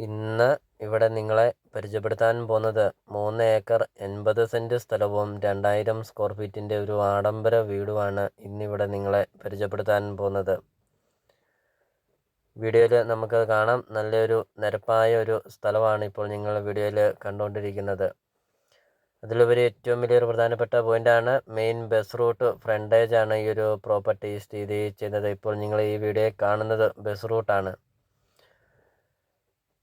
ഇന്ന് ഇവിടെ നിങ്ങളെ പരിചയപ്പെടുത്താൻ പോകുന്നത് 3 ഏക്കർ 80 സെൻറ്റ് സ്ഥലവും 2000 സ്ക്വയർ ഫീറ്റിൻ്റെ ഒരു ആഡംബര വീടുമാണ് ഇന്നിവിടെ നിങ്ങളെ പരിചയപ്പെടുത്താൻ പോകുന്നത്. വീഡിയോയിൽ നമുക്ക് കാണാം, നല്ലൊരു നിരപ്പായ ഒരു സ്ഥലമാണ് ഇപ്പോൾ നിങ്ങൾ വീഡിയോയിൽ കണ്ടുകൊണ്ടിരിക്കുന്നത്. അതിലുപരി ഏറ്റവും വലിയൊരു പ്രധാനപ്പെട്ട പോയിൻ്റാണ് മെയിൻ ബസ് റൂട്ട് ഫ്രണ്ടേജാണ് ഈ ഒരു പ്രോപ്പർട്ടി സ്ഥിതി ചെയ്യുന്നത്. ഇപ്പോൾ നിങ്ങൾ ഈ വീഡിയോ കാണുന്നത് ബസ് റൂട്ടാണ്.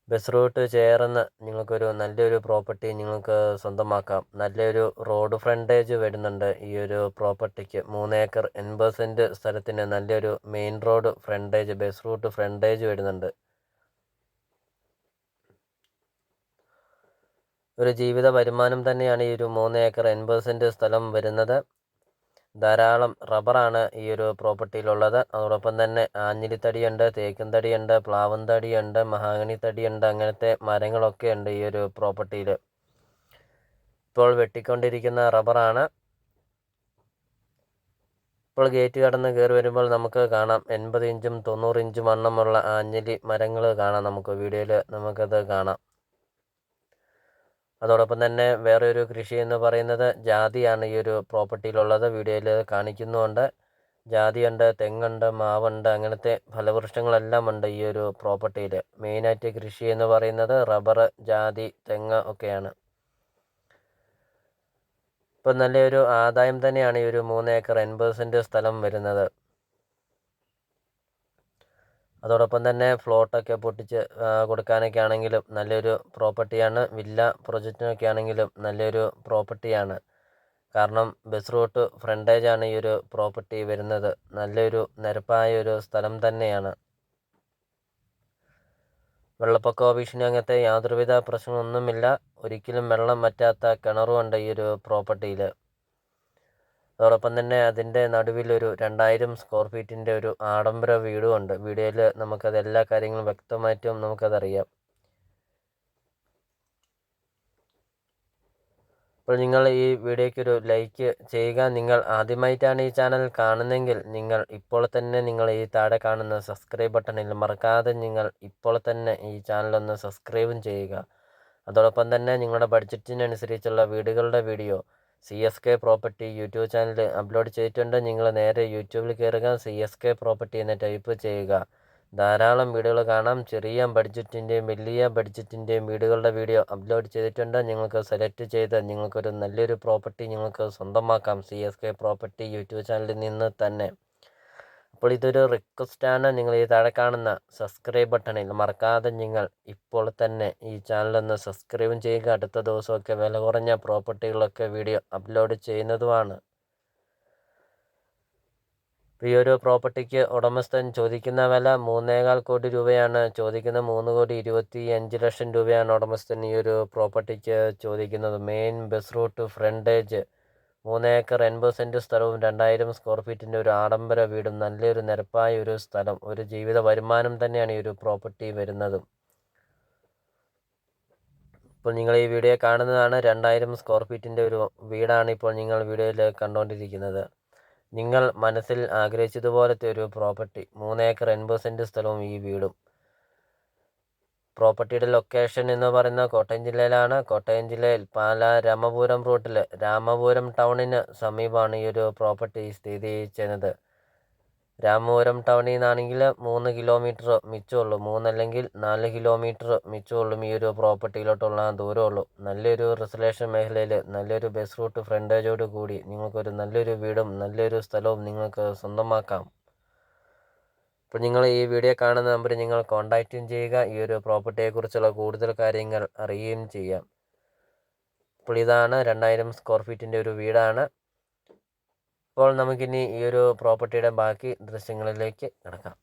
ബസ് റൂട്ട് ചേർന്ന് നിങ്ങൾക്കൊരു നല്ലൊരു പ്രോപ്പർട്ടി നിങ്ങൾക്ക് സ്വന്തമാക്കാം. നല്ലൊരു റോഡ് ഫ്രണ്ടേജ് വരുന്നുണ്ട് ഈ ഒരു പ്രോപ്പർട്ടിക്ക്. 3 ഏക്കർ 80 സെൻറ്റ് സ്ഥലത്തിന് നല്ലൊരു main road frontage, bus route frontage വരുന്നുണ്ട്. ഒരു ജീവിത വരുമാനം തന്നെയാണ് ഈ ഒരു 3 ഏക്കർ 80 സെൻറ്റ് സ്ഥലം വരുന്നത്. ധാരാളം റബ്ബറാണ് ഈ ഒരു പ്രോപ്പർട്ടിയിലുള്ളത്. അതോടൊപ്പം തന്നെ ആഞ്ഞിലിത്തടിയുണ്ട്, തേക്കും തടിയുണ്ട്, പ്ലാവും തടിയുണ്ട്, മഹാഗണി തടിയുണ്ട്. അങ്ങനത്തെ മരങ്ങളൊക്കെ ഉണ്ട് ഈ ഒരു പ്രോപ്പർട്ടിയിൽ. ഇപ്പോൾ വെട്ടിക്കൊണ്ടിരിക്കുന്ന റബ്ബറാണ്. ഇപ്പോൾ ഗേറ്റ് കടന്ന് കയറി വരുമ്പോൾ നമുക്ക് കാണാം 80 ഇഞ്ചും 90 ഇഞ്ചും വണ്ണമുള്ള ആഞ്ഞിലി മരങ്ങൾ കാണാം. നമുക്ക് വീഡിയോയിൽ നമുക്കത് കാണാം. അതോടൊപ്പം തന്നെ വേറെ ഒരു കൃഷി എന്ന് പറയുന്നത് ജാതിയാണ് ഈ ഒരു പ്രോപ്പർട്ടിയിലുള്ളത്. വീഡിയോയിൽ കാണിക്കുന്നുണ്ട്. ജാതിയുണ്ട്, തെങ്ങുണ്ട്, മാവുണ്ട്, അങ്ങനത്തെ ഫലവൃക്ഷങ്ങളെല്ലാം ഉണ്ട് ഈ ഒരു പ്രോപ്പർട്ടിയിൽ. മെയിനായിട്ട് കൃഷി എന്ന് പറയുന്നത് റബ്ബർ, ജാതി, തെങ്ങ് ഒക്കെയാണ്. ഇപ്പം നല്ലൊരു ആദായം തന്നെയാണ് ഈ ഒരു 3 ഏക്കർ 80 സെൻറ്റ് സ്ഥലം വരുന്നത്. അതോടൊപ്പം തന്നെ ഫ്ലോട്ടൊക്കെ പൊട്ടിച്ച് കൊടുക്കാനൊക്കെ ആണെങ്കിലും നല്ലൊരു പ്രോപ്പർട്ടിയാണ്. വില്ല പ്രൊജക്റ്റിനൊക്കെ ആണെങ്കിലും നല്ലൊരു പ്രോപ്പർട്ടിയാണ്. കാരണം ബസ് റൂട്ട് ഫ്രണ്ടേജാണ് ഈ ഒരു പ്രോപ്പർട്ടി വരുന്നത്. നല്ലൊരു നിരപ്പായ ഒരു സ്ഥലം തന്നെയാണ്. വെള്ളപ്പൊക്ക ഭീഷണി അങ്ങനത്തെ യാതൊരുവിധ പ്രശ്നമൊന്നുമില്ല. ഒരിക്കലും വെള്ളം വറ്റാത്ത കിണറുമുണ്ട് ഈ ഒരു പ്രോപ്പർട്ടിയിൽ. അതോടൊപ്പം തന്നെ അതിൻ്റെ നടുവിൽ ഒരു 2000 സ്ക്വയർ ഫീറ്റിൻ്റെ ഒരു ആഡംബര വീടുമുണ്ട്. വീഡിയോയിൽ നമുക്കത് എല്ലാ കാര്യങ്ങളും വ്യക്തമായിട്ടും നമുക്കതറിയാം. അപ്പോൾ നിങ്ങൾ ഈ വീഡിയോയ്ക്ക് ഒരു ലൈക്ക് ചെയ്യുക. നിങ്ങൾ ആദ്യമായിട്ടാണ് ഈ ചാനൽ കാണുന്നതെങ്കിൽ നിങ്ങൾ ഇപ്പോൾ തന്നെ നിങ്ങൾ ഈ താഴെ കാണുന്ന സബ്സ്ക്രൈബ് ബട്ടണിൽ മറക്കാതെ നിങ്ങൾ ഇപ്പോൾ തന്നെ ഈ ചാനലൊന്ന് സബ്സ്ക്രൈബും ചെയ്യുക. അതോടൊപ്പം തന്നെ നിങ്ങളുടെ ബഡ്ജറ്റിനനുസരിച്ചുള്ള വീടുകളുടെ video CSK property YouTube channel upload ചെയ്തിട്ടുണ്ട്. നിങ്ങൾ നേരെ യൂട്യൂബിൽ കയറുക, CSK പ്രോപ്പർട്ടി എന്ന് ടൈപ്പ് ചെയ്യുക. ധാരാളം വീഡിയോകൾ കാണാം. ചെറിയ ബഡ്ജറ്റിൻ്റെയും വലിയ ബഡ്ജറ്റിൻ്റെയും വീടുകളുടെ വീഡിയോ അപ്ലോഡ് ചെയ്തിട്ടുണ്ട്. നിങ്ങൾക്ക് സെലക്ട് ചെയ്ത് നിങ്ങൾക്കൊരു നല്ലൊരു പ്രോപ്പർട്ടി നിങ്ങൾക്ക് സ്വന്തമാക്കാം CSK പ്രോപ്പർട്ടി യൂട്യൂബ് ചാനലിൽ നിന്ന് തന്നെ. അപ്പോൾ ഇതൊരു റിക്വസ്റ്റാണ്. നിങ്ങൾ ഈ താഴെ കാണുന്ന സബ്സ്ക്രൈബ് ബട്ടണിൽ മറക്കാതെ നിങ്ങൾ ഇപ്പോൾ തന്നെ ഈ ചാനലൊന്ന് സബ്സ്ക്രൈബും ചെയ്യുക. അടുത്ത ദിവസമൊക്കെ വില കുറഞ്ഞ പ്രോപ്പർട്ടികളൊക്കെ വീഡിയോ അപ്ലോഡ് ചെയ്യുന്നതുമാണ്. ഈ ഒരു പ്രോപ്പർട്ടിക്ക് ഉടമസ്ഥൻ ചോദിക്കുന്ന വില 3.25 കോടി രൂപയാണ് ചോദിക്കുന്നത്. 3.25 കോടി രൂപയാണ് ഉടമസ്ഥൻ ഈ ഒരു പ്രോപ്പർട്ടിക്ക് ചോദിക്കുന്നത്. Main bus route frontage, 3 acre 80 cent സ്ഥലവും 2000 സ്ക്വയർ ഫീറ്റിൻ്റെ ഒരു ആഡംബര വീടും നല്ലൊരു നിരപ്പായ ഒരു സ്ഥലം. ഒരു ജീവിത വരുമാനം തന്നെയാണ് ഈ ഒരു പ്രോപ്പർട്ടി വരുന്നതും. ഇപ്പോൾ നിങ്ങൾ ഈ വീഡിയോ കാണുന്നതാണ് 2000 സ്ക്വയർ ഫീറ്റിൻ്റെ ഒരു വീടാണ് ഇപ്പോൾ നിങ്ങൾ വീഡിയോയിൽ കണ്ടുകൊണ്ടിരിക്കുന്നത്. നിങ്ങൾ മനസ്സിൽ ആഗ്രഹിച്ചതുപോലത്തെ ഒരു പ്രോപ്പർട്ടി, 3 ഏക്കർ 80 സെൻറ്റ് സ്ഥലവും ഈ വീടും. പ്രോപ്പർട്ടിയുടെ ലൊക്കേഷൻ എന്ന് പറയുന്നത് കോട്ടയം ജില്ലയിലാണ്. കോട്ടയം ജില്ലയിൽ പാലാ രാമപുരം റൂട്ടിൽ രാമപുരം ടൗണിന് സമീപമാണ് ഈ ഒരു പ്രോപ്പർട്ടി സ്ഥിതി ചെയ്യുന്നത്. രാമപുരം ടൗണിൽ നിന്നാണെങ്കിൽ 3 കിലോമീറ്റർ മിച്ചമുള്ളൂ. 3 അല്ലെങ്കിൽ 4 കിലോമീറ്റർ മിച്ചമുള്ളൂ ഈ ഒരു പ്രോപ്പർട്ടിയിലോട്ടുള്ള ദൂരമുള്ളൂ. നല്ലൊരു റെസിഡൻഷ്യൽ മേഖലയിൽ നല്ലൊരു ബസ് റൂട്ട് ഫ്രണ്ടേജോട് കൂടി നിങ്ങൾക്കൊരു നല്ലൊരു വീടും നല്ലൊരു സ്ഥലവും നിങ്ങൾക്ക് സ്വന്തമാക്കാം. അപ്പോൾ നിങ്ങൾ ഈ വീഡിയോ കാണുന്ന നമ്പറിൽ നിങ്ങൾ കോൺടാക്റ്റും ചെയ്യുക. ഈ ഒരു പ്രോപ്പർട്ടിയെക്കുറിച്ചുള്ള കൂടുതൽ കാര്യങ്ങൾ അറിയുകയും ചെയ്യാം. അപ്പോൾ ഇതാണ് 2000 സ്ക്വയർ ഫീറ്റിൻ്റെ ഒരു വീടാണ്. അപ്പോൾ നമുക്കിനി ഈ ഒരു പ്രോപ്പർട്ടിയുടെ ബാക്കി ദൃശ്യങ്ങളിലേക്ക് കിടക്കാം.